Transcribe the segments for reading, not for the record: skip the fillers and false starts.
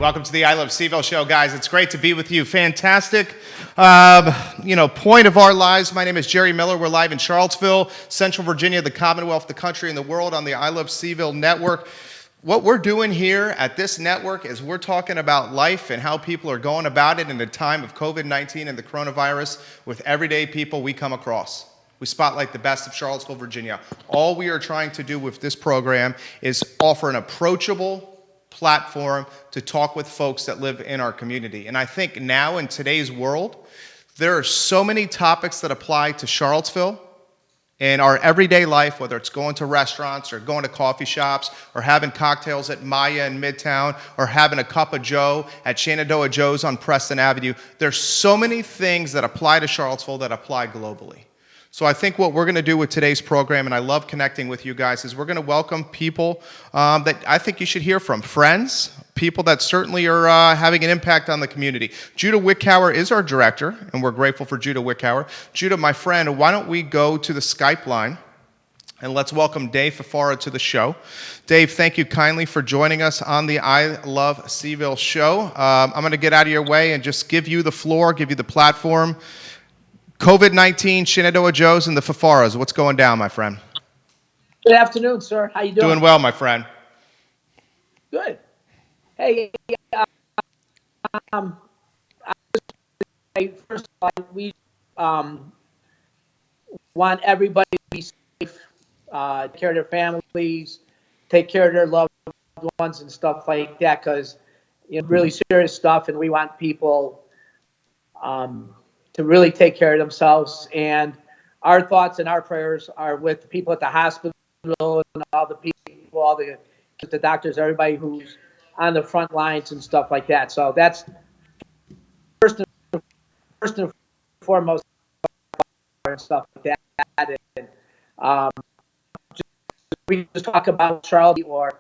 Welcome to the I Love CVille Show, guys. It's great to be with you. Fantastic, point of our lives. My name is Jerry Miller. We're live in Charlottesville, Central Virginia, the Commonwealth, the country, and the world on the I Love CVille Network. What we're doing here at this network is we're talking about life and how people are going about it in a time of COVID-19 and the coronavirus with everyday people we come across. We spotlight the best of Charlottesville, Virginia. All we are trying to do with this program is offer an approachable platform to talk with folks that live in our community. And I think now in today's world, there are so many topics that apply to Charlottesville in our everyday life, whether it's going to restaurants or going to coffee shops or having cocktails at Maya in Midtown or having a cup of Joe at Shenandoah Joe's on Preston Avenue. There's so many things that apply to Charlottesville that apply globally. So I think what we're going to do with today's program, and I love connecting with you guys, is we're going to welcome people that I think you should hear from. Friends, people that certainly are having an impact on the community. Judah Wickower is our director, and we're grateful for Judah Wickower. Judah, my friend, why don't we go to the Skype line, and let's welcome Dave Fafara to the show. Dave, thank you kindly for joining us on the I Love CVille Show. I'm going to get out of your way and just give you the floor, give you the platform. COVID-19, Shenandoah Joe's, and the Fafaras. What's going down, my friend? Good afternoon, sir. How you doing? Doing well, my friend. Good. Hey, first of all, we want everybody to be safe, take care of their families, take care of their loved ones and stuff like that, because really serious stuff, and we want people to really take care of themselves. And our thoughts and our prayers are with the people at the hospital and all the people, all the doctors, everybody who's on the front lines and stuff like that. So that's first and foremost and stuff like that. And we just talk about Charlotte or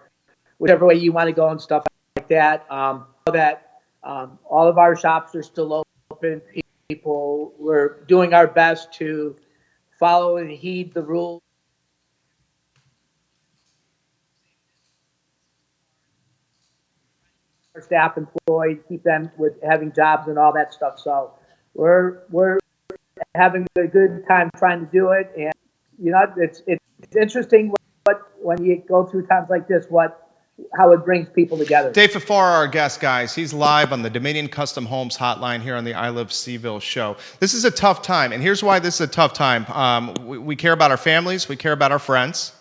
whichever way you want to go and stuff like that. All of our shops are still open. We're doing our best to follow and heed the rules. Our staff employed, keep them with having jobs and all that stuff. So we're having a good time trying to do it, and it's interesting when you go through times like this, how it brings people together. Dave Fafara, our guest, guys. He's live on the Dominion Custom Homes hotline here on the I Love CVille Show. This is a tough time, and here's why this is a tough time. We care about our families. We care about our friends.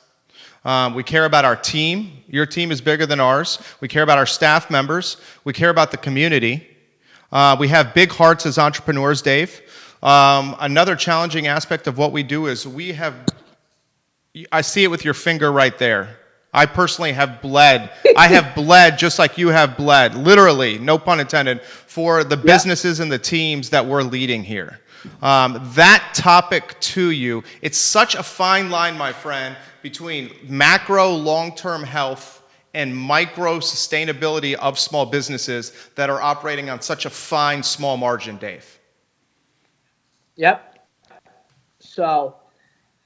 We care about our team. Your team is bigger than ours. We care about our staff members. We care about the community. We have big hearts as entrepreneurs, Dave. Another challenging aspect of what we do is I see it with your finger right there. I personally have bled. I have bled just like you have bled, literally, no pun intended, for the businesses and the teams that we're leading here. That topic to you, it's such a fine line, my friend, between macro long-term health and micro sustainability of small businesses that are operating on such a fine, small margin, Dave. Yep. So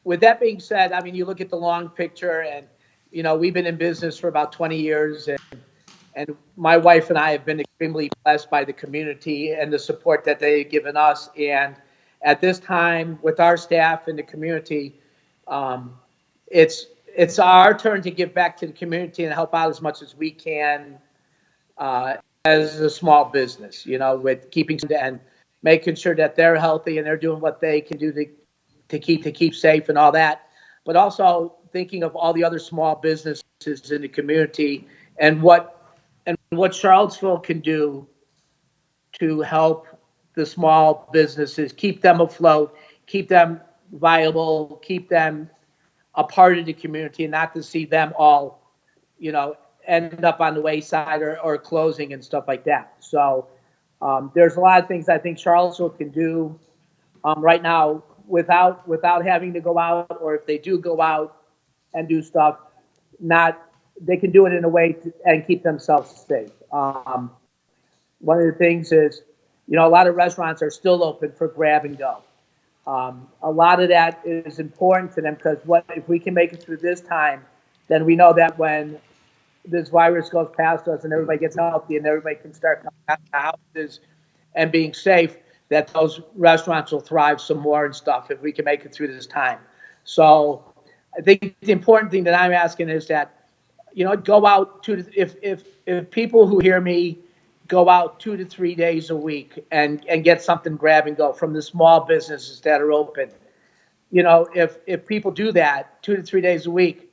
with that being said, I mean, you look at the long picture, and we've been in business for about 20 years, and my wife and I have been extremely blessed by the community and the support that they've given us. And at this time, with our staff and the community, it's our turn to give back to the community and help out as much as we can as a small business, with keeping and making sure that they're healthy and they're doing what they can do to keep safe and all that, but also thinking of all the other small businesses in the community and what Charlottesville can do to help the small businesses, keep them afloat, keep them viable, keep them a part of the community, and not to see them all, end up on the wayside or closing and stuff like that. So there's a lot of things I think Charlottesville can do right now without having to go out, or if they do go out and do stuff, they can do it in a way and keep themselves safe. One of the things is, a lot of restaurants are still open for grab and go. A lot of that is important to them, because if we can make it through this time, then we know that when this virus goes past us and everybody gets healthy and everybody can start coming out of the houses and being safe, that those restaurants will thrive some more and stuff if we can make it through this time. So I think the important thing that I'm asking is that, go out if people who hear me go out 2 to 3 days a week and get something grab and go from the small businesses that are open. If people do that 2 to 3 days a week,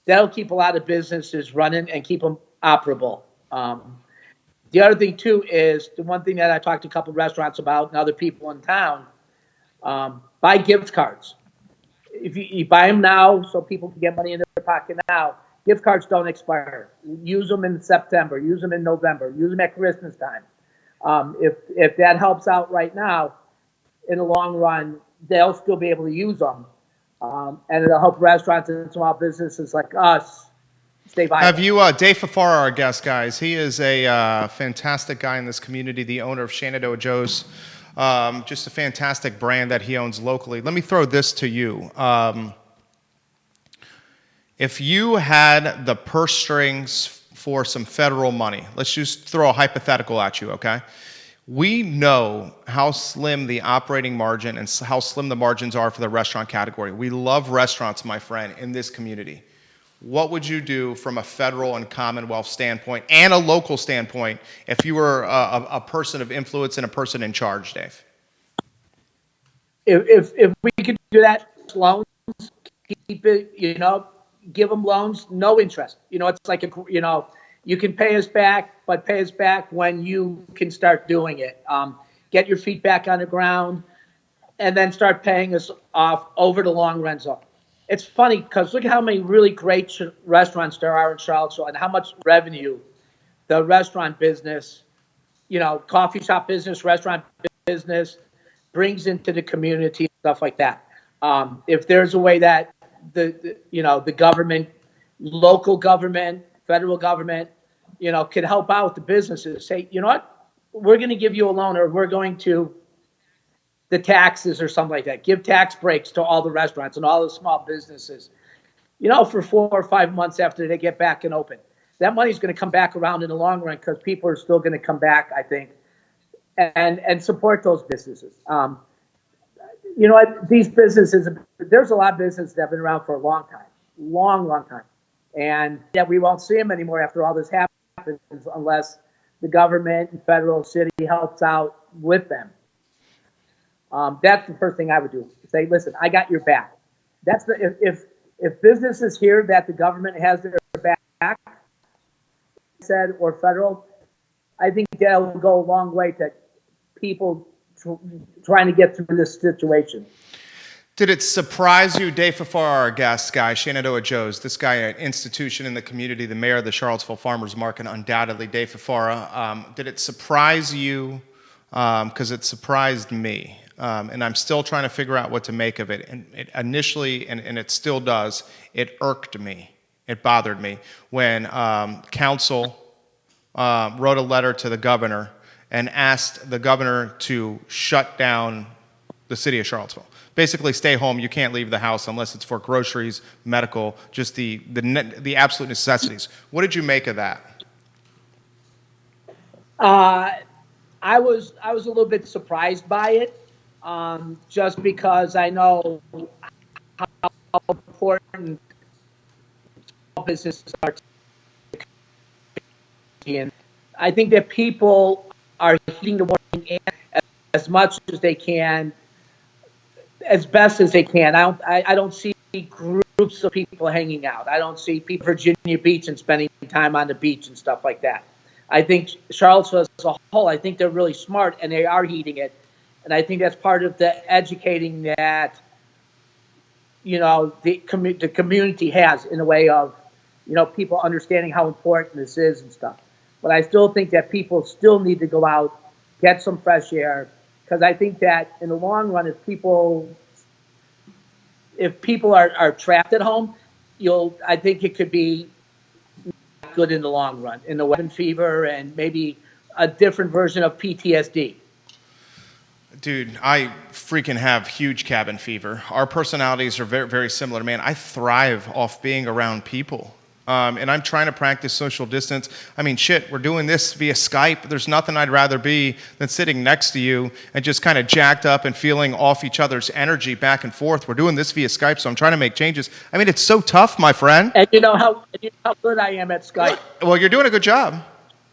that'll keep a lot of businesses running and keep them operable. The other thing too is the one thing that I talked to a couple of restaurants about and other people in town, buy gift cards. If you buy them now so people can get money in their pocket now, gift cards don't expire. Use them in September, use them in November, use them at Christmas time. If that helps out right now, in the long run, they'll still be able to use them. And it'll help restaurants and small businesses like us stay viable. Have you, Dave Fafara, our guest, guys. He is a fantastic guy in this community, the owner of Shenandoah Joe's. Just a fantastic brand that he owns locally. Let me throw this to you. If you had the purse strings for some federal money, let's just throw a hypothetical at you, okay? We know how slim the operating margin and how slim the margins are for the restaurant category. We love restaurants, my friend, in this community. What would you do from a federal and Commonwealth standpoint and a local standpoint if you were a person of influence and a person in charge, Dave? If we could do that, loans, keep it, give them loans, no interest. It's like you can pay us back, but pay us back when you can start doing it. Get your feet back on the ground, and then start paying us off over the long run. So it's funny because look at how many really great restaurants there are in Charlottesville and how much revenue the restaurant business, coffee shop business, restaurant business brings into the community and stuff like that. If there's a way that the government, local government, federal government, could help out the businesses, say, you know what, we're going to give you a loan, or we're going to the taxes or something like that. Give tax breaks to all the restaurants and all the small businesses, for 4 or 5 months after they get back and open. That money's going to come back around in the long run because people are still going to come back, I think, and support those businesses. These businesses, there's a lot of businesses that have been around for a long time, long time. And that we won't see them anymore after all this happens unless the government and federal city helps out with them. That's the first thing I would do. Say, listen, I got your back. That's if businesses hear that the government has their back, said, or federal, I think that will go a long way to people trying to get through this situation. Did it surprise you, Dave Fafara, our guest guy, Shenandoah Joe's, this guy, an institution in the community, the mayor of the Charlottesville Farmers Market, undoubtedly, Dave Fafara. Did it surprise you? Because it surprised me. And I'm still trying to figure out what to make of it. And it initially, and it still does, it irked me. It bothered me when council wrote a letter to the governor and asked the governor to shut down the city of Charlottesville. Basically, stay home. You can't leave the house unless it's for groceries, medical, just the absolute necessities. What did you make of that? I was a little bit surprised by it, just because I know how important businesses are. And I think that people are heeding the warning as much as they can, as best as they can. I don't see groups of people hanging out. I don't see people at Virginia Beach and spending time on the beach and stuff like that. I think Charlottesville as a whole, I think they're really smart and they are heeding it. And I think that's part of the educating that, the community has in a way of, people understanding how important this is and stuff. But I still think that people still need to go out, get some fresh air, because I think that in the long run, if people are trapped at home, I think it could be good in the long run, in the cabin fever and maybe a different version of PTSD. Dude, I freaking have huge cabin fever. Our personalities are very, very similar, man. I thrive off being around people. and I'm trying to practice social distance. I mean, shit, we're doing this via Skype. There's nothing I'd rather be than sitting next to you and just kind of jacked up and feeling off each other's energy back and forth. We're doing this via Skype, so I'm trying to make changes. I mean, it's so tough, my friend. And you know how good I am at Skype. Well, you're doing a good job.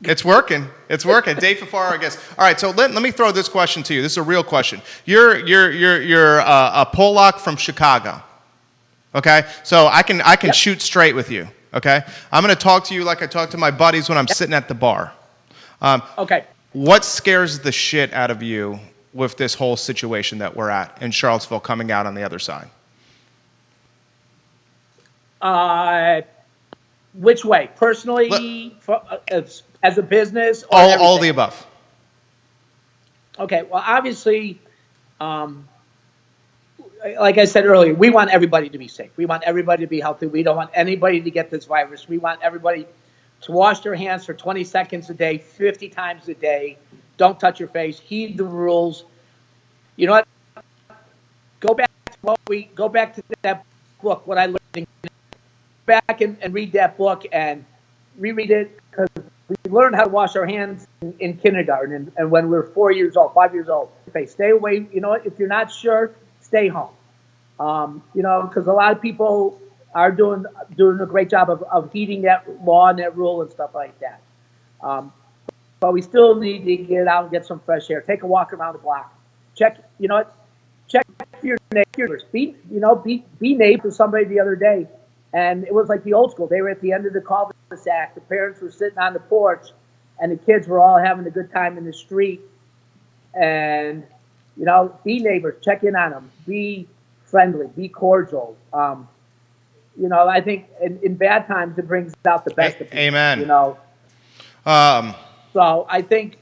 It's working. It's working. Dave Fafara, I guess. All right, so let me throw this question to you. This is a real question. You're a Polak from Chicago, okay? So I can shoot straight with you, okay? I'm going to talk to you like I talk to my buddies when I'm sitting at the bar. Okay. What scares the shit out of you with this whole situation that we're at in Charlottesville coming out on the other side? Which way? Personally, as a business? Or all the above. Okay, well, obviously, like I said earlier, we want everybody to be safe. We want everybody to be healthy. We don't want anybody to get this virus. We want everybody to wash their hands for 20 seconds a day, 50 times a day. Don't touch your face. Heed the rules. You know what? Go back to that book, what I learned. Back and read that book and reread it, because we learned how to wash our hands in kindergarten and when we were 4 years old, 5 years old. They stay away. You know what? If you're not sure, stay home. You know, because a lot of people are doing a great job of heeding that law and that rule and stuff like that. But we still need to get out and get some fresh air. Take a walk around the block. Check. You know what? Check your neighbors. Be neighbor to somebody the other day. And it was like the old school. They were at the end of the cul-de-sac. The parents were sitting on the porch, and the kids were all having a good time in the street. And, you know, be neighbors. Check in on them. Be friendly. Be cordial. You know, I think in bad times it brings out the best of people. Amen. You know. So I think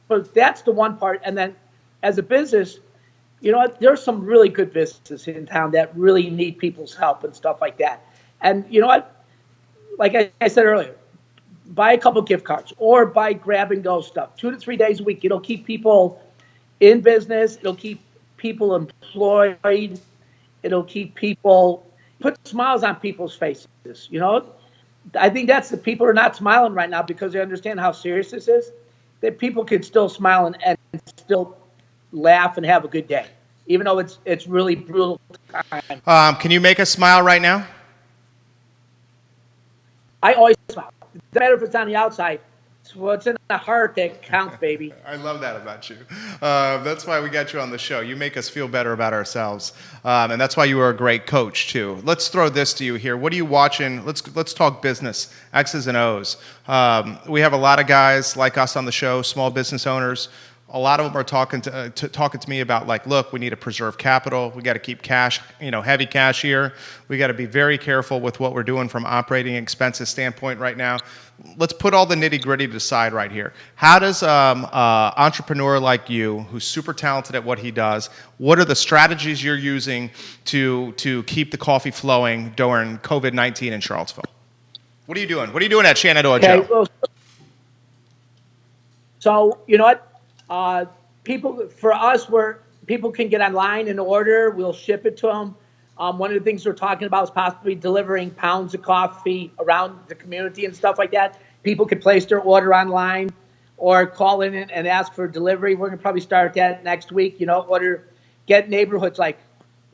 but that's the one part. And then as a business, you know what? There's some really good businesses in town that really need people's help and stuff like that. And you know what? Like I said earlier, buy a couple gift cards or buy grab and go stuff 2 to 3 days a week. It'll keep people in business. It'll keep people employed. It'll keep people, put smiles on people's faces. You know, I think that's the people are not smiling right now because they understand how serious this is. That people can still smile and still laugh and have a good day, even though it's really brutal time. Can you make us smile right now? I always smile. It doesn't matter if it's on the outside. It's what's in the heart that counts, baby. I love that about you. That's why we got you on the show. You make us feel better about ourselves, and that's why you are a great coach too. Let's throw this to you here. What are you watching? Let's talk business, X's and O's. We have a lot of guys like us on the show, small business owners. A lot of them are talking to me about, like, look, we need to preserve capital. We got to keep cash, heavy cash here. We got to be very careful with what we're doing from operating expenses standpoint right now. Let's put all the nitty gritty to the side right here. How does an entrepreneur like you, who's super talented at what he does, what are the strategies you're using to keep the coffee flowing during COVID-19 in Charlottesville? What are you doing? What are you doing at Shenandoah Joe? Well, so you know what? People can get online and order. We'll ship it to them. One of the things we're talking about is possibly delivering pounds of coffee around the community and stuff like that. People could place their order online or call in and ask for delivery. We're going to probably start that next week. Get neighborhoods like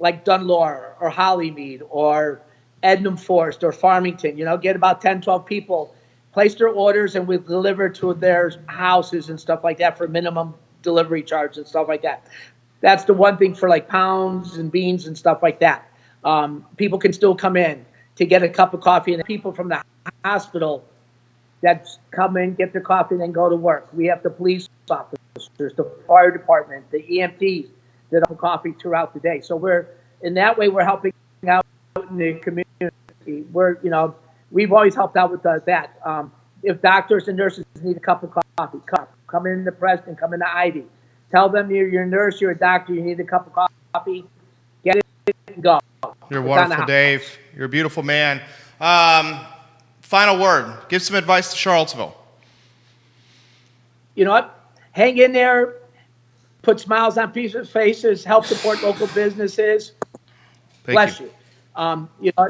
Dunlore or Hollymead or Ednam Forest or Farmington. Get about 10, 12 people, place their orders, and we'll deliver to their houses and stuff like that for minimum delivery charge and stuff like that. That's the one thing for like pounds and beans and stuff like that. People can still come in to get a cup of coffee, and people from the hospital that come in, get their coffee, and then go to work. We have the police officers, the fire department, the EMTs that have coffee throughout the day. So we're helping out in the community. We've always helped out with that. If doctors and nurses need a cup of coffee, come into Preston, come into Ivy. Tell them you're a nurse, you're a doctor, you need a cup of coffee. Get it and go. You're wonderful, Dave. You're a beautiful man. Final word. Give some advice to Charlottesville. You know what? Hang in there. Put smiles on people's faces. Help support local businesses. Bless you. You know,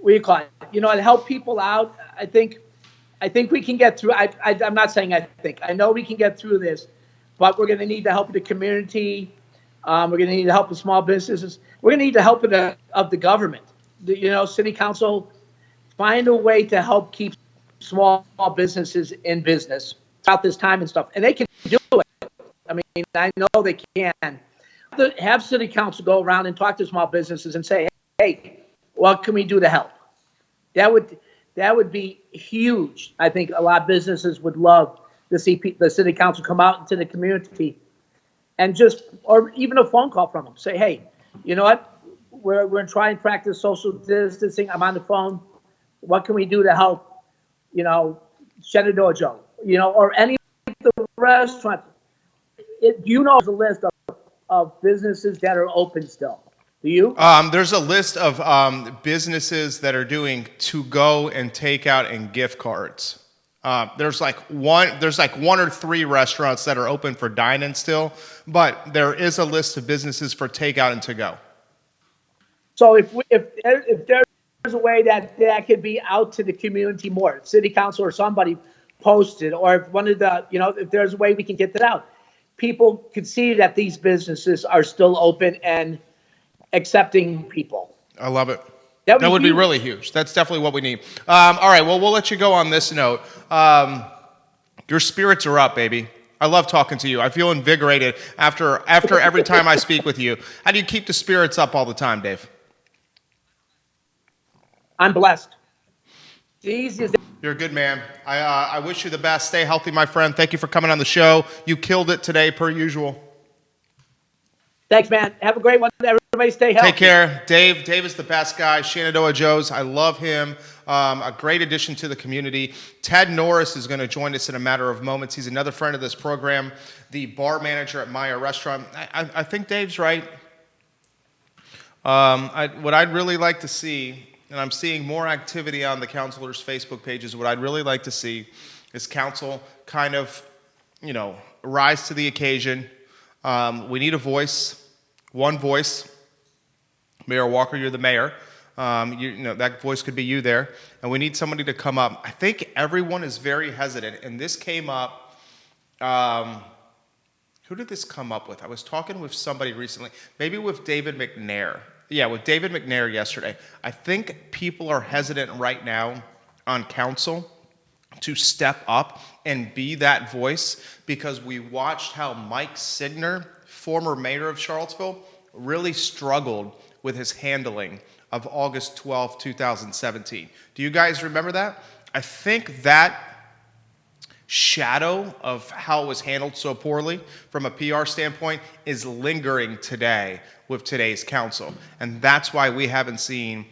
what do you call it? And help people out. I think we can get through. I'm not saying I think. I know we can get through this, but we're going to need the help of the community. We're going to need the help of small businesses. We're going to need the help of the government. City council, find a way to help keep small businesses in business throughout this time and stuff. And they can do it. I mean, I know they can. Have city council go around and talk to small businesses and say, hey, what can we do to help? That would be huge. I think a lot of businesses would love to see the city council come out into the community and or even a phone call from them. Say, hey, you know what? We're going to try and practice social distancing. I'm on the phone. What can we do to help, Shenandoah Joe, or any of the restaurants? There's a list of businesses that are open still. Do you? There's a list of businesses that are doing to-go and takeout and gift cards. There's like one or three restaurants that are open for dine-in still, but there is a list of businesses for takeout and to-go. So if there's a way that could be out to the community more, city council or somebody posted, or if one of the, if there's a way we can get that out, people could see that these businesses are still open and accepting people. I love it. That would be really huge. That's definitely what we need. All right, well, we'll let you go on this note. Your spirits are up, baby. I love talking to you. I feel invigorated after every time I speak with you. How do you keep the spirits up all the time, Dave? I'm blessed. The easiest. You're a good man. I wish you the best. Stay healthy, my friend. Thank you for coming on the show. You killed it today, per usual. Thanks, man. Have a great one. Everybody stay healthy. Take care. Dave is the best guy. Shenandoah Joe's. I love him. A great addition to the community. Ted Norris is going to join us in a matter of moments. He's another friend of this program, the bar manager at Maya Restaurant. I think Dave's right. What I'd really like to see, and I'm seeing more activity on the councilors' Facebook pages, what I'd really like to see is council kind of, rise to the occasion. We need a voice, one voice. Mayor Walker, you're the mayor. That voice could be you there. And we need somebody to come up. I think everyone is very hesitant. And this came up, who did this come up with? I was talking with somebody recently, maybe with David McNair. Yeah, with David McNair yesterday. I think people are hesitant right now on council to step up and be that voice because we watched how Mike Signer, former mayor of Charlottesville, really struggled with his handling of August 12, 2017. Do you guys remember that? I think that shadow of how it was handled so poorly from a PR standpoint is lingering today with today's council. And that's why we haven't seen,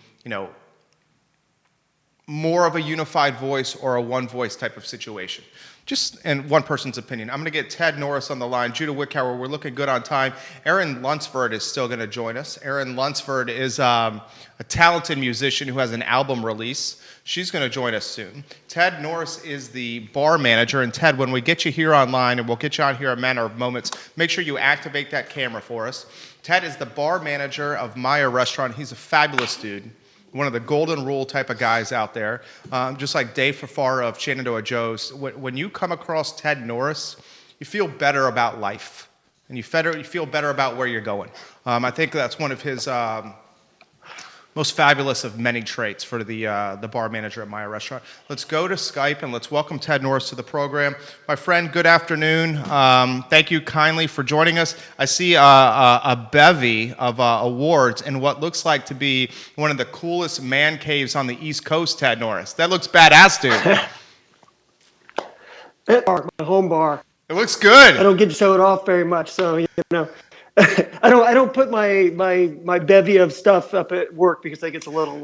more of a unified voice or a one voice type of situation. Just in one person's opinion. I'm going to get Ted Norris on the line. Judah Wickhauer, we're looking good on time. Erin Lunsford is still going to join us. Erin Lunsford is a talented musician who has an album release. She's going to join us soon. Ted Norris is the bar manager. And Ted, when we get you here online, and we'll get you on here a matter of moments, make sure you activate that camera for us. Ted is the bar manager of Maya Restaurant. He's a fabulous dude. One of the golden rule type of guys out there, just like Dave Fafara of Shenandoah Joe's. When you come across Ted Norris, you feel better about life, and you feel better about where you're going. I think that's one of his most fabulous of many traits for the bar manager at Maya Restaurant. Let's go to Skype and let's welcome Ted Norris to the program. My friend, good afternoon. Thank you kindly for joining us. I see a bevy of awards and what looks like to be one of the coolest man caves on the East Coast, Ted Norris. That looks badass, dude. My home bar. It looks good. I don't get to show it off very much, so I don't put my bevy of stuff up at work because I get a little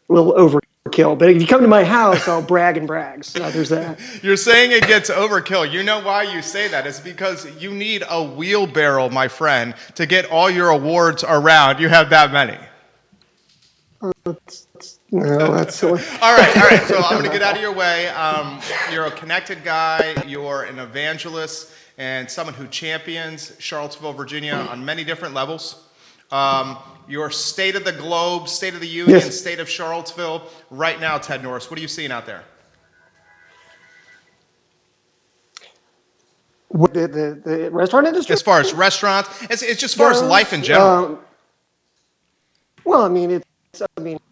overkill. But if you come to my house, I'll brag and brag. So there's that. You're saying it gets overkill. You know why you say that? It's because you need a wheelbarrow, my friend, to get all your awards around. You have that many. That's silly. All right. So I'm going to get out of your way. You're a connected guy. You're an evangelist and someone who champions Charlottesville, Virginia on many different levels. your state of the globe, state of the union, Yes. state of Charlottesville right now, Ted Norris. What are you seeing out there? What, the restaurant industry? As far as restaurants, it's just as far as life in general. Well, I mean,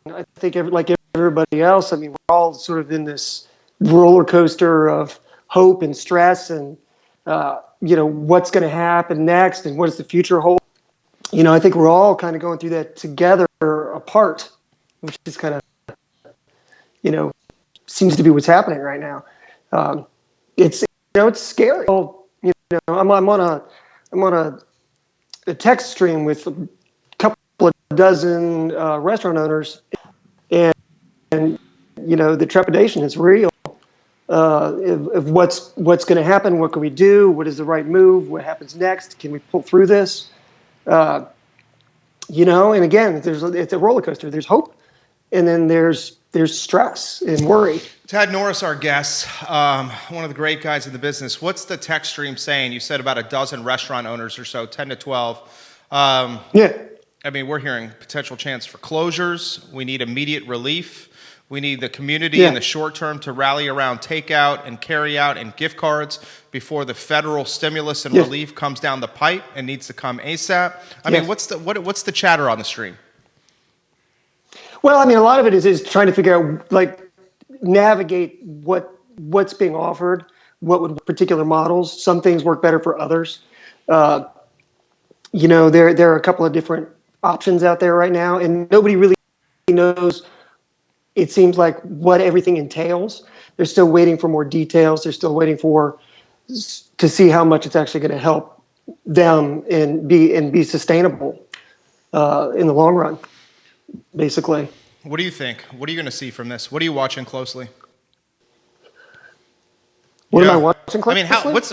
I think like everybody else, I mean, we're all sort of in this roller coaster of hope and stress and, what's going to happen next and what does the future hold? I think we're all kind of going through that together apart, which is kind of, seems to be what's happening right now. It's scary. I'm on a text stream with a couple of dozen restaurant owners, and the trepidation is real. Of what's going to happen, what can we do? What is the right move? What happens next? Can we pull through this? And again, it's a roller coaster. There's hope, and then there's stress and worry. Ted Norris, our guest, one of the great guys in the business. What's the text stream saying? You said about a dozen restaurant owners or so, 10 to 12. Yeah. I mean, we're hearing potential chance for closures. We need immediate relief. We need the community in the short term to rally around takeout and carry out and gift cards before the federal stimulus and relief comes down the pipe and needs to come ASAP. I mean, what's the chatter on the stream? Well, I mean, a lot of it is trying to figure out, like, navigate what's being offered, what would particular models. Some things work better for others. There are a couple of different options out there right now, and nobody really knows, it seems like, what everything entails. They're still waiting for more details. They're still waiting to see how much it's actually going to help them and be sustainable in the long run, basically. What do you think? What are you going to see from this? What are you watching closely? What am I watching closely?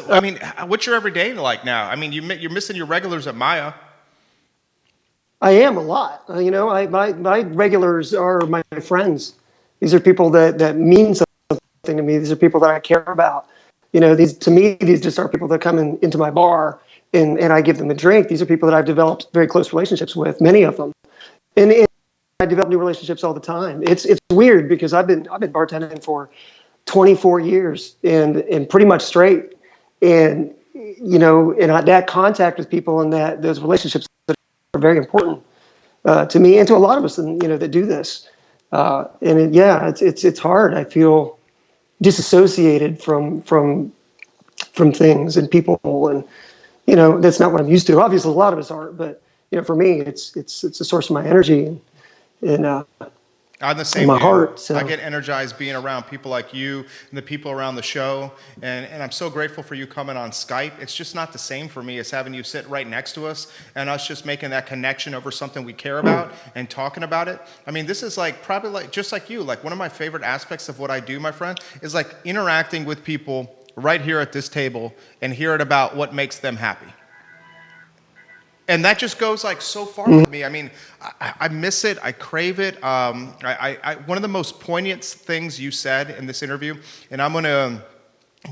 I mean, what's your everyday like now? I mean, you're missing your regulars at Maya. I am a lot. My regulars are my friends. These are people that mean something to me. These are people that I care about. These just are people that come into my bar and I give them a drink. These are people that I've developed very close relationships with, many of them. And I develop new relationships all the time. It's weird because I've been bartending for 24 years and pretty much straight. And that contact with people and those relationships are very important to me and to a lot of us, that do this. It's hard. I feel disassociated from things and people, and that's not what I'm used to. Obviously, a lot of us aren't, but for me, it's a source of my energy and I'm the same. In my heart. So. I get energized being around people like you and the people around the show, and I'm so grateful for you coming on Skype. It's just not the same for me as having you sit right next to us and us just making that connection over something we care about and talking about it. I mean, this is probably just like you. Like, one of my favorite aspects of what I do, my friend, is like interacting with people right here at this table and hearing about what makes them happy. And that just goes so far with me. I mean, I miss it. I crave it. One of the most poignant things you said in this interview, and I'm going to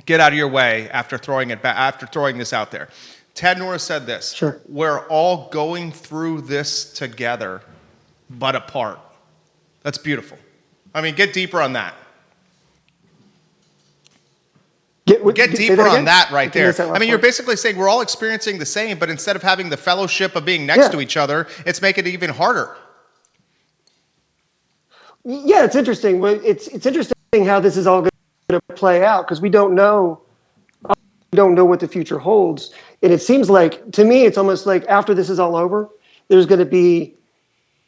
get out of your way after throwing this out there. Ted Norris said this. Sure. We're all going through this together, but apart. That's beautiful. I mean, get deeper on that. Get deeper on that right there. I mean, you're basically saying we're all experiencing the same, but instead of having the fellowship of being next to each other, it's making it even harder. Yeah, it's interesting. It's interesting how this is all going to play out because we don't know what the future holds. And it seems like, to me, it's almost like after this is all over, there's going to be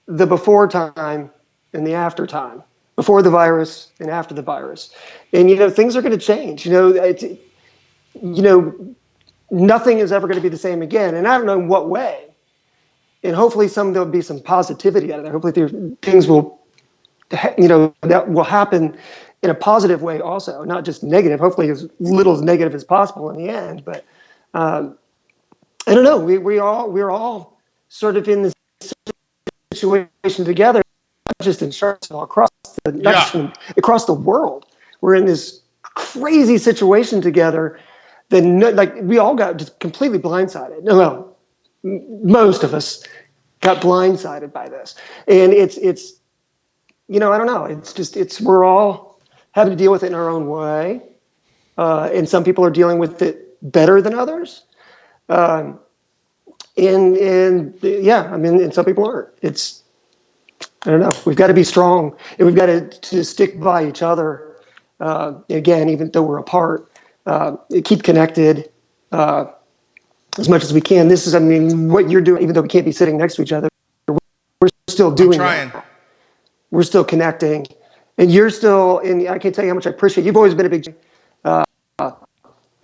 the before time and the after time. Before the virus and after the virus. And, things are going to change. Nothing is ever going to be the same again. And I don't know in what way. And hopefully there'll be some positivity out of that. Hopefully things will, that will happen in a positive way also, not just negative. Hopefully as little as negative as possible in the end. But I don't know. We're all sort of in this situation together, not just in Charlottesville, across the world. We're in this crazy situation together that we all got just completely blindsided. Well, most of us, got blindsided by this. And it's I don't know. We're all having to deal with it in our own way. And some people are dealing with it better than others. And some people aren't. I don't know. We've got to be strong, and we've got to stick by each other. Again, even though we're apart, keep connected as much as we can. This is, what you're doing, even though we can't be sitting next to each other, we're still doing that. We're still connecting, and you're still. And I can't tell you how much I appreciate. You've always been a big,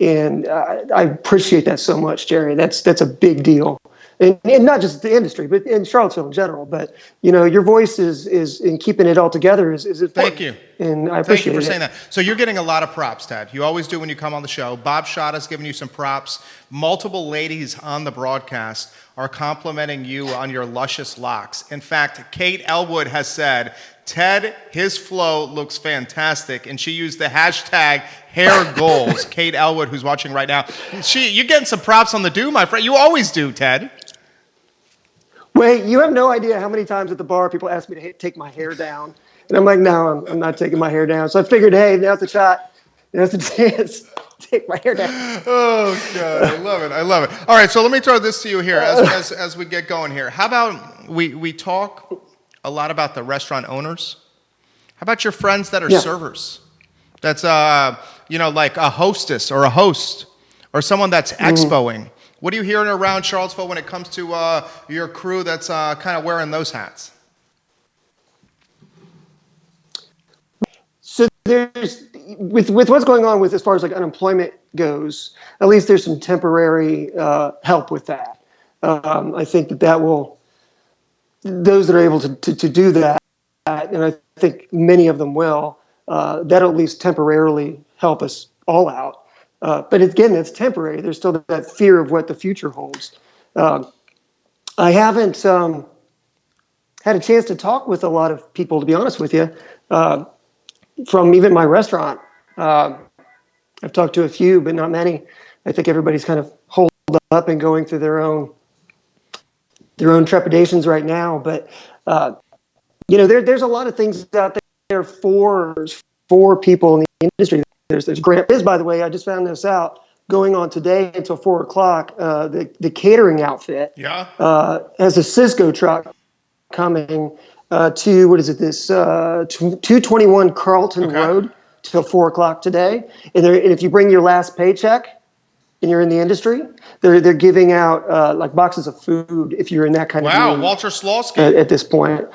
and I appreciate that so much, Jerry. That's a big deal. And not just the industry, but in Charlottesville in general. But your voice is in keeping it all together is important. Thank you. And I appreciate it. Thank you for saying that. So you're getting a lot of props, Ted. You always do when you come on the show. Bob Shada's giving you some props. Multiple ladies on the broadcast are complimenting you on your luscious locks. In fact, Kate Elwood has said, Ted, his flow looks fantastic. And she used the hashtag hair goals. Kate Elwood, who's watching right now. You're getting some props on the do, my friend. You always do, Ted. Wait, you have no idea how many times at the bar people ask me to take my hair down. And I'm like, no, I'm not taking my hair down. So I figured, hey, now's the shot. Now's the chance to take my hair down. Oh, God. I love it. I love it. All right, so let me throw this to you here as we get going here. How about we talk a lot about the restaurant owners? How about your friends that are servers? That's, like a hostess or a host or someone that's expoing. What are you hearing around Charlottesville when it comes to your crew that's kind of wearing those hats? So there's with what's going on with as far as like unemployment goes, at least there's some temporary help with that. I think that will those that are able to do that, and I think many of them will. That'll at least temporarily help us all out. But again, it's temporary. There's still that fear of what the future holds. I haven't had a chance to talk with a lot of people, to be honest with you, from even my restaurant. I've talked to a few, but not many. I think everybody's kind of holed up and going through their own trepidations right now. But there's a lot of things out there for people in the industry. There's Grant Biz, by the way. I just found this out. Going on today until 4:00. The catering outfit has a Cisco truck coming to what is it? This 221 Carlton Road till 4:00 today. And if you bring your last paycheck and you're in the industry, they're giving out like boxes of food if you're in that kind of mood, Walter Slawski at this point.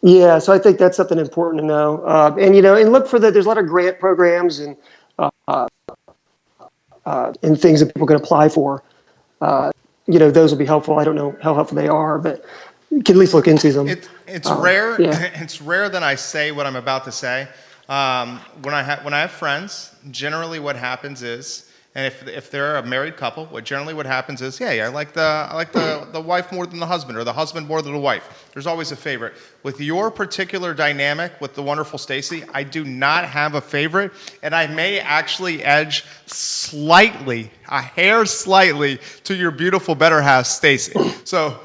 Yeah, so I think that's something important to know. And look for there's a lot of grant programs and things that people can apply for. Those will be helpful. I don't know how helpful they are, but you can at least look into them. It's rare. Yeah. It's rare that I say what I'm about to say. When I have friends, generally what happens is, and if they're a married couple, what happens is, I like the wife more than the husband, or the husband more than the wife. There's always a favorite. With your particular dynamic with the wonderful Stacy, I do not have a favorite, and I may actually edge a hair slightly to your beautiful better half, Stacy. So.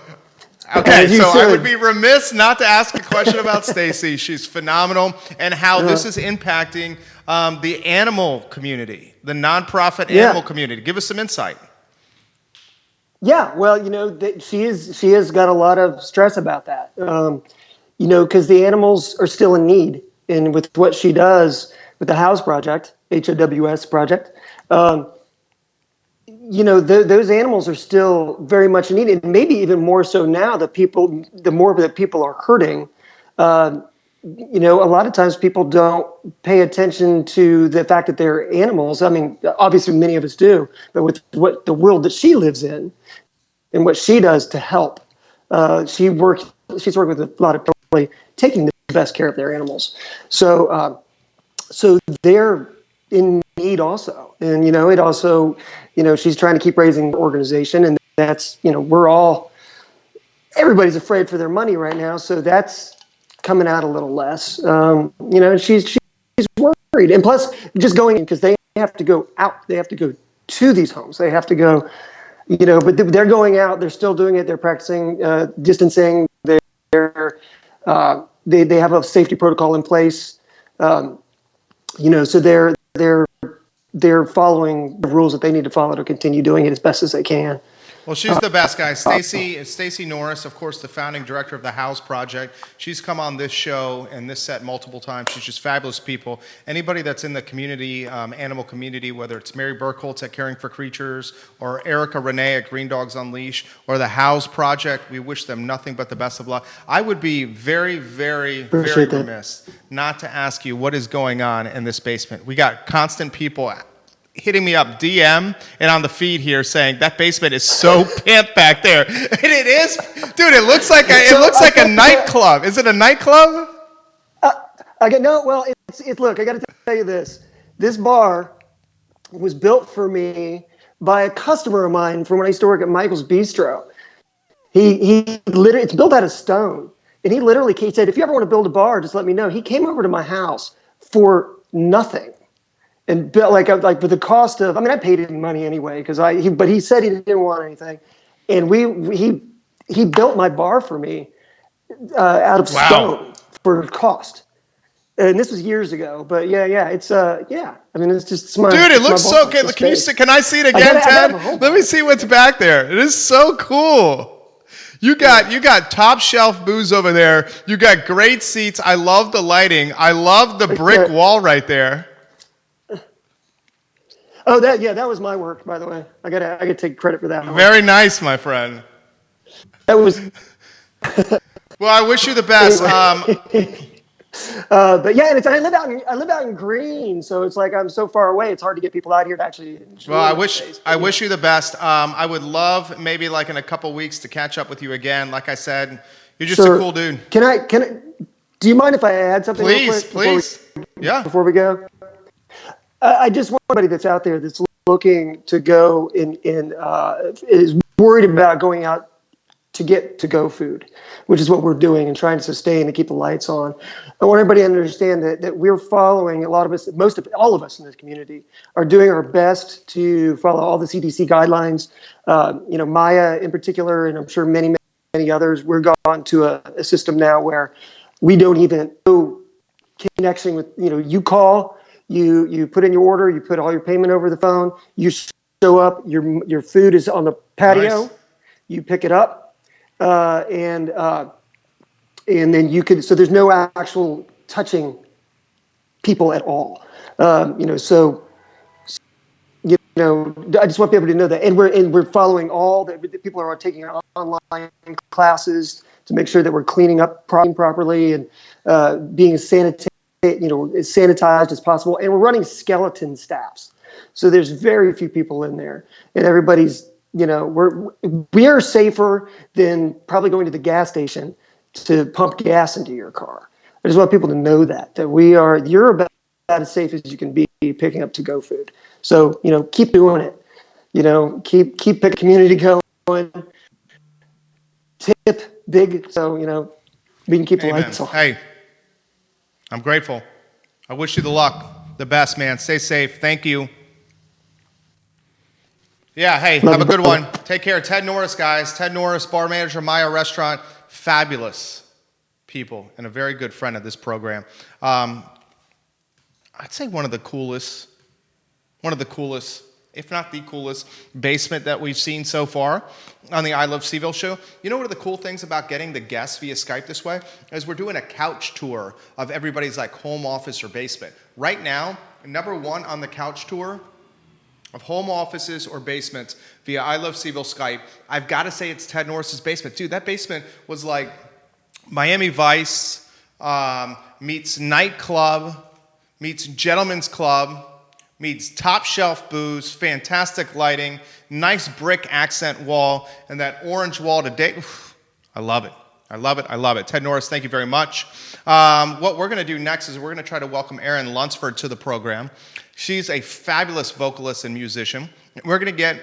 Okay, so I would be remiss not to ask a question about Stacy. She's phenomenal, and how this is impacting the animal community, the nonprofit animal community. Give us some insight. Yeah, well, she has got a lot of stress about that. Because the animals are still in need, and with what she does with the House Project, HOWS project. Those animals are still very much needed, and maybe even more so now. The more that people are hurting, a lot of times people don't pay attention to the fact that they're animals. I mean, obviously many of us do, but with what the world that she lives in and what she does to help, she's worked with a lot of people really taking the best care of their animals. So they're in need also, and it also. She's trying to keep raising the organization, and that's, everybody's afraid for their money right now. So that's coming out a little less. She's worried. And plus just going in, because they have to go out, they have to go to these homes. They have to go But they're going out. They're still doing it. They're practicing distancing. They have a safety protocol in place. So they're following the rules that they need to follow to continue doing it as best as they can. Well, she's the best, guys. Stacy Norris, of course, the founding director of the House Project. She's come on this show and this set multiple times. She's just fabulous people. Anybody that's in the community, animal community, whether it's Mary Burkholtz at Caring for Creatures or Erica Renee at Green Dogs Unleashed or the House Project, we wish them nothing but the best of luck. I would be very, very, very remiss not to ask you what is going on in this basement. We got constant people hitting me up DM and on the feed here saying that basement is so pimp back there. And it is, dude. It looks like a nightclub. Is it a nightclub? Look, I got to tell you this. This bar was built for me by a customer of mine from when I used to work at Michael's Bistro. He literally, it's built out of stone, and he said, if you ever want to build a bar, just let me know. He came over to my house for nothing. And built with the cost of, I paid him money anyway but he said he didn't want anything, and he built my bar for me out of stone for cost, and this was years ago. But it's my dude. It looks so good. Can I see it again, Ted? Let me see what's back there. It is so cool. You got top shelf booze over there. You got great seats. I love the lighting. I love the brick wall right there. Oh, that was my work, by the way. I gotta take credit for that. Very nice, my friend. That was. Well, I wish you the best. But yeah, and I live out in Green, so it's like I'm so far away. It's hard to get people out here to actually enjoy. Well, I wish you the best. I would love maybe like in a couple weeks to catch up with you again. Like I said, you're just a cool dude. Can I? Do you mind if I add something? Please. Before we go. I just want anybody that's out there that's looking to go and is worried about going out to get to-go food, which is what we're doing and trying to sustain and keep the lights on. I want everybody to understand that we're following, all of us in this community are doing our best to follow all the CDC guidelines. Maya in particular, and I'm sure many, many others, we're gone to a system now where we don't even know connection with, you call, you put in your order, you put all your payment over the phone, you show up, your food is on the patio, nice. You pick it up, and then you could, so there's no actual touching people at all. I just want people to know that, and we're following all that. People are taking online classes to make sure that we're cleaning up properly and being sanitary. As sanitized as possible, and we're running skeleton staffs, so there's very few people in there, and everybody's we are safer than probably going to the gas station to pump gas into your car. I just want people to know that you're about as safe as you can be picking up to-go food. So keep doing it. Keep the community going. Tip big, so we can keep the lights on. Hey. I'm grateful. I wish you the luck, the best, man. Stay safe. Thank you. Yeah, hey, have a good one. Take care. Ted Norris, guys. Ted Norris, bar manager, Maya Restaurant. Fabulous people and a very good friend of this program. I'd say one of the coolest, if not the coolest, basement that we've seen so far on the I Love CVille show. You know one of the cool things about getting the guests via Skype this way is we're doing a couch tour of everybody's like home office or basement. Right now, number one on the couch tour of home offices or basements via I Love CVille Skype, I've got to say it's Ted Norris's basement. Dude, that basement was like Miami Vice meets nightclub, meets gentleman's club, meets top shelf booze, fantastic lighting, nice brick accent wall, and that orange wall today. I love it. I love it. I love it. Ted Norris, thank you very much. What we're going to do next is we're going to try to welcome Erin Lunsford to the program. She's a fabulous vocalist and musician. We're going to get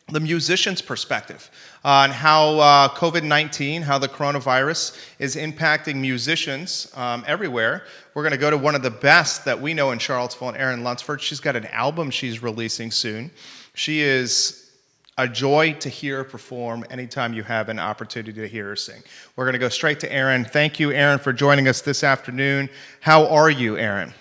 the musician's perspective on how COVID-19, how the coronavirus is impacting musicians everywhere. We're going to go to one of the best that we know in Charlottesville, and Erin Lunsford. She's got an album she's releasing soon. She is a joy to hear her perform anytime you have an opportunity to hear her sing. We're going to go straight to Erin. Thank you, Erin, for joining us this afternoon. How are you, Erin?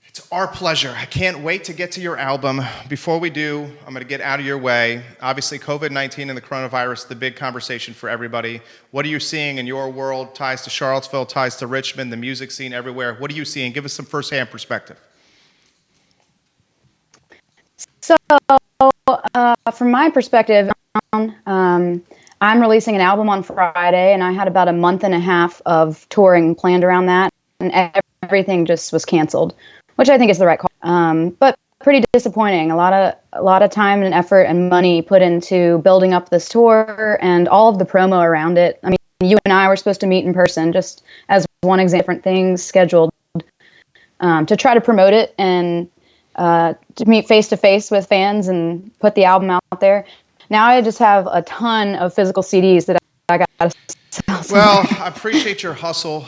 It's our pleasure. I can't wait to get to your album. Before we do, I'm going to get out of your way. Obviously, COVID-19 and the coronavirus, the big conversation for everybody. What are you seeing in your world? Ties to Charlottesville, ties to Richmond, the music scene everywhere. What are you seeing? Give us some firsthand perspective. So, from my perspective, I'm releasing an album on Friday, and I had about a month and a half of touring planned around that, and everything just was canceled, which I think is the right call. But pretty disappointing. A lot of time and effort and money put into building up this tour and all of the promo around it. I mean, you and I were supposed to meet in person, just as one example, different things scheduled to try to promote it and to meet face to face with fans and put the album out there. Now I just have a ton of physical CDs that I got to sell somewhere. Well, I appreciate your hustle.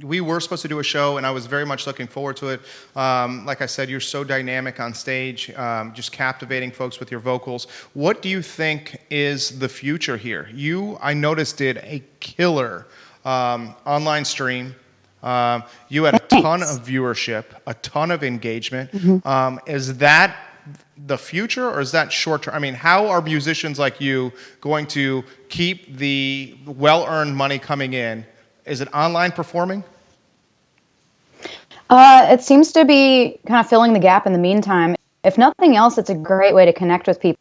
We were supposed to do a show, and I was very much looking forward to it. Like I said, you're so dynamic on stage, just captivating folks with your vocals. What do you think is the future here? You, I noticed, did a killer online stream. You had a ton of viewership, a ton of engagement. Mm-hmm. Is that the future, or is that short term? I mean, how are musicians like you going to keep the well-earned money coming in? Is it online performing? It seems to be kind of filling the gap in the meantime. If nothing else, it's a great way to connect with people.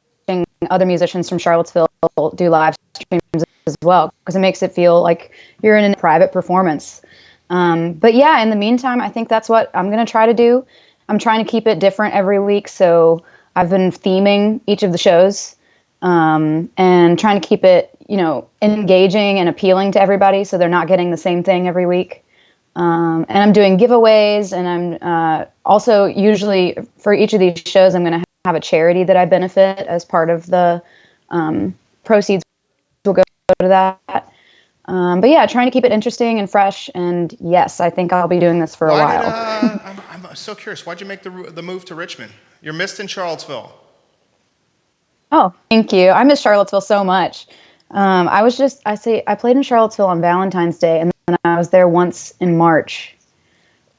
Other musicians from Charlottesville do live streams as well, because it makes it feel like you're in a private performance. But yeah, in the meantime, I think that's what I'm going to try to do. I'm trying to keep it different every week, so I've been theming each of the shows and trying to keep it, engaging and appealing to everybody, so they're not getting the same thing every week. And I'm doing giveaways, and I'm also usually for each of these shows, I'm going to have a charity that I benefit as part of the proceeds will go to that. But yeah, trying to keep it interesting and fresh. And yes, I think I'll be doing this for a while. I'm so curious. Why'd you make the move to Richmond? You're missed in Charlottesville. Oh, thank you. I miss Charlottesville so much. I played in Charlottesville on Valentine's Day, and then I was there once in March.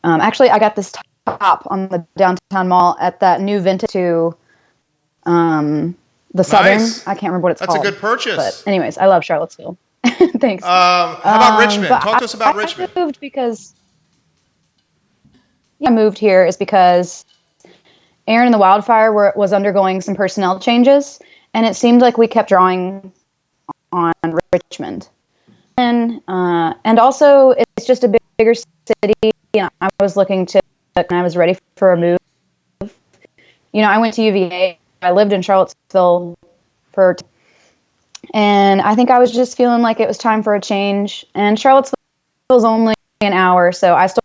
Actually, I got this top on the downtown mall at that new vintage to the Southern. Nice. I can't remember what it's called. That's a good purchase. But anyways, I love Charlottesville. Thanks. How about Richmond? Talk to us about Richmond. I moved here is because Erin and the Wildfire was undergoing some personnel changes, and it seemed like we kept drawing on Richmond. And also, it's just a bigger city. I was looking to, and I was ready for a move. I went to UVA. I lived in Charlottesville and I think I was just feeling like it was time for a change. And Charlottesville is only an hour, so I still.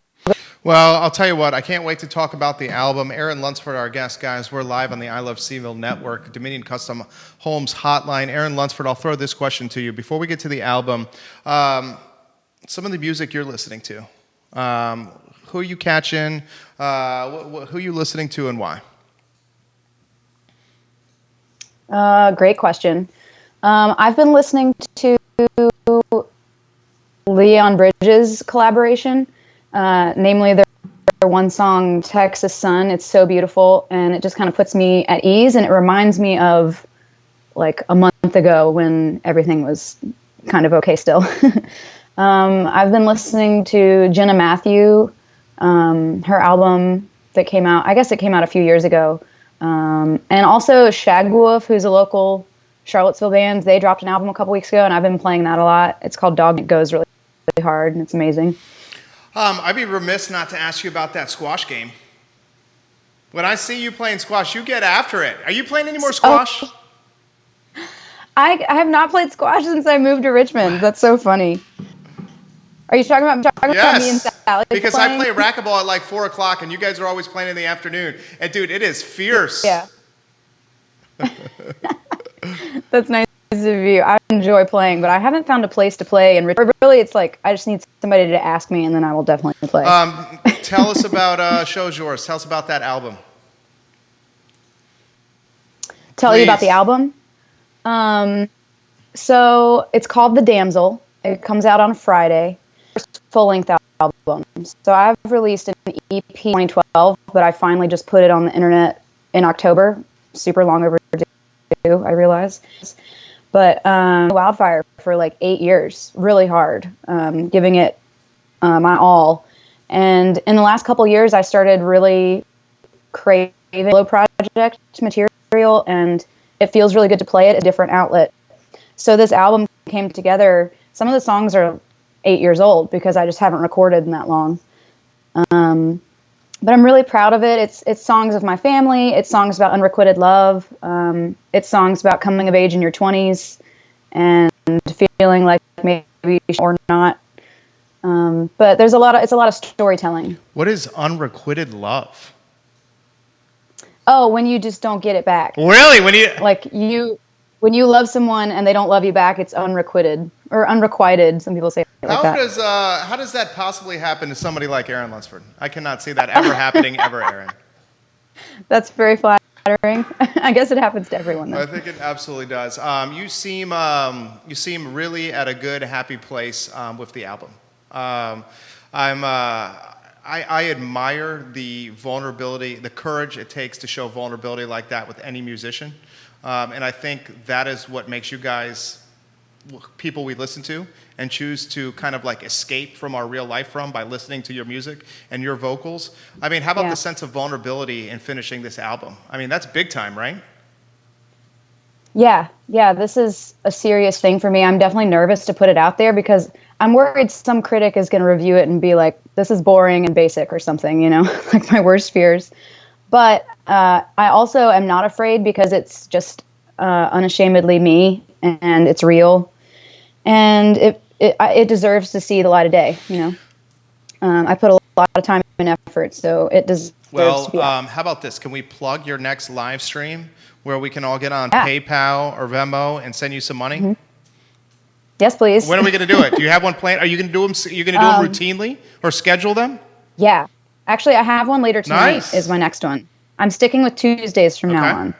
Well, I'll tell you what, I can't wait to talk about the album. Erin Lunsford, our guest, guys. We're live on the I Love CVille Network, Dominion Custom Homes Hotline. Erin Lunsford, I'll throw this question to you. Before we get to the album, some of the music you're listening to, who are you catching, who are you listening to, and why? Great question. I've been listening to Leon Bridges' collaboration, namely their one song, Texas Sun. It's so beautiful, and it just kind of puts me at ease, and it reminds me of like a month ago when everything was kind of okay still. I've been listening to Jenna Matthew, her album that came out, I guess it came out a few years ago, and also Shagwolf, who's a local Charlottesville band. They dropped an album a couple weeks ago, and I've been playing that a lot. It's called Dog. It goes really, really hard, and it's amazing. I'd be remiss not to ask you about that squash game. When I see you playing squash, you get after it. Are you playing any more squash? I have not played squash since I moved to Richmond. That's so funny. Are you talking about me and Sally? Because I play racquetball at like 4 o'clock, and you guys are always playing in the afternoon. And dude, it is fierce. Yeah. That's nice of you. I enjoy playing, but I haven't found a place to play. And really, it's like I just need somebody to ask me, and then I will definitely play. Tell us about Show's Yours. Tell us about that album. tell you about the Please. album. So it's called The Damsel. It comes out on Friday. Full-length album. So I've released an EP in 2012, but I finally just put it on the internet in October. Super long overdue, I realize. But Wildfire for like 8 years, really hard, giving it my all. And in the last couple years, I started really craving solo project material, and it feels really good to play it at a different outlet. So this album came together. Some of the songs are 8 years old because I just haven't recorded in that long. But I'm really proud of it. It's songs of my family. It's songs about unrequited love. It's songs about coming of age in your 20s and feeling like maybe or not. But it's a lot of storytelling. What is unrequited love? Oh, when you just don't get it back. Really? When you love someone and they don't love you back, it's unrequited or unrequited. Some people say it like that. How does that possibly happen to somebody like Erin Lunsford? I cannot see that ever happening ever, Erin. That's very flattering. I guess it happens to everyone, though. I think it absolutely does. You seem really at a good, happy place with the album. I admire the vulnerability, the courage it takes to show vulnerability like that with any musician. And I think that is what makes you guys people we listen to and choose to kind of like escape from our real life from by listening to your music and your vocals. I mean, how about the sense of vulnerability in finishing this album? I mean, that's big time, right? Yeah, this is a serious thing for me. I'm definitely nervous to put it out there because I'm worried some critic is going to review it and be like, this is boring and basic or something, like my worst fears. But I also am not afraid because it's just unashamedly me and it's real. And it deserves to see the light of day, I put a lot of time and effort, so it deserves to be out. How about this? Can we plug your next live stream where we can all get on PayPal or Venmo and send you some money? Mm-hmm. Yes, please. When are we going to do it? Do you have one planned? Are you going to do them? You're going to do them routinely or schedule them? Yeah. Actually, I have one later tonight. Nice. Is my next one. I'm sticking with Tuesdays from now on.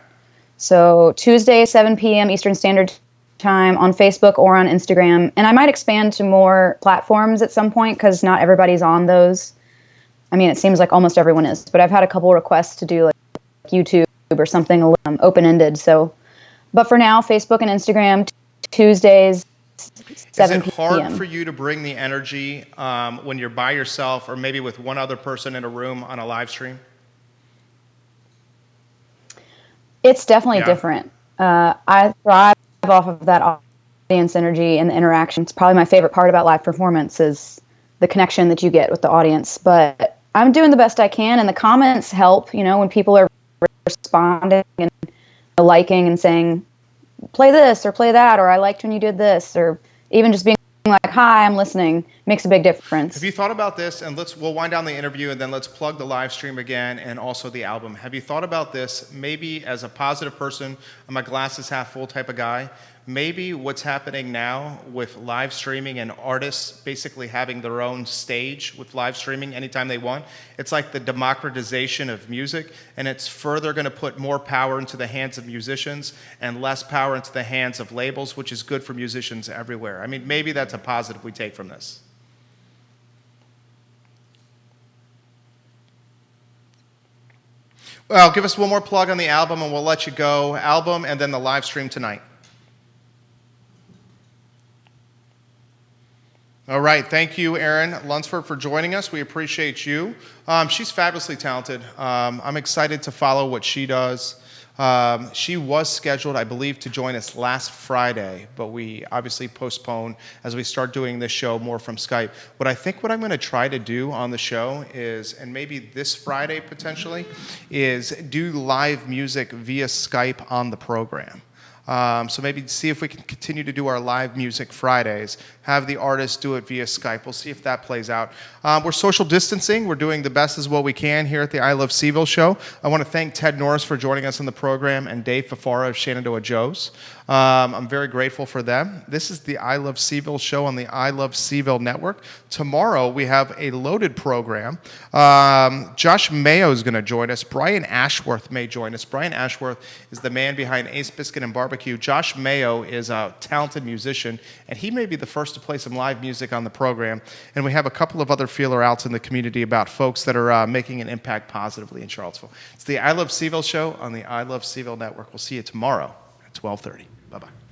So Tuesday, 7 p.m. Eastern Standard Time on Facebook or on Instagram. And I might expand to more platforms at some point because not everybody's on those. I mean, it seems like almost everyone is. But I've had a couple requests to do like YouTube or something open-ended. So, but for now, Facebook and Instagram, Tuesdays, 7 p.m. Is it hard for you to bring the energy when you're by yourself or maybe with one other person in a room on a live stream? It's definitely different. I thrive off of that audience energy and the interaction. It's probably my favorite part about live performance is the connection that you get with the audience. But I'm doing the best I can, and the comments help, when people are responding and liking and saying, play this or play that, or I liked when you did this, or even just being like, hi, I'm listening, makes a big difference. Have you thought about this? And we'll wind down the interview and then let's plug the live stream again and also the album. Have you thought about this maybe as a positive person, I'm a glasses half full type of guy, maybe what's happening now with live streaming and artists basically having their own stage with live streaming anytime they want, it's like the democratization of music, and it's further going to put more power into the hands of musicians and less power into the hands of labels, which is good for musicians everywhere. I mean, maybe that's a positive we take from this. Well, give us one more plug on the album and we'll let you go. Album and then the live stream tonight. All right. Thank you, Erin Lunsford, for joining us. We appreciate you. She's fabulously talented. I'm excited to follow what she does. She was scheduled, I believe, to join us last Friday, but we obviously postponed as we start doing this show more from Skype. What I'm going to try to do on the show is, and maybe this Friday potentially, is do live music via Skype on the program. So maybe see if we can continue to do our live music Fridays, have the artists do it via Skype. We'll see if that plays out. We're social distancing. We're doing the best as well we can here at the I Love CVille Show. I want to thank Ted Norris for joining us on the program and Dave Fafara of Shenandoah Joe's. I'm very grateful for them. This is the I Love CVille Show on the I Love CVille Network. Tomorrow we have a loaded program. Josh Mayo is going to join us. Brian Ashworth may join us. Brian Ashworth is the man behind Ace Biscuit and Barbecue. Josh Mayo is a talented musician, and he may be the first to play some live music on the program. And we have a couple of other feeler outs in the community about folks that are making an impact positively in Charlottesville. It's the I Love CVille Show on the I Love CVille Network. We'll see you tomorrow at 12:30. Bye-bye.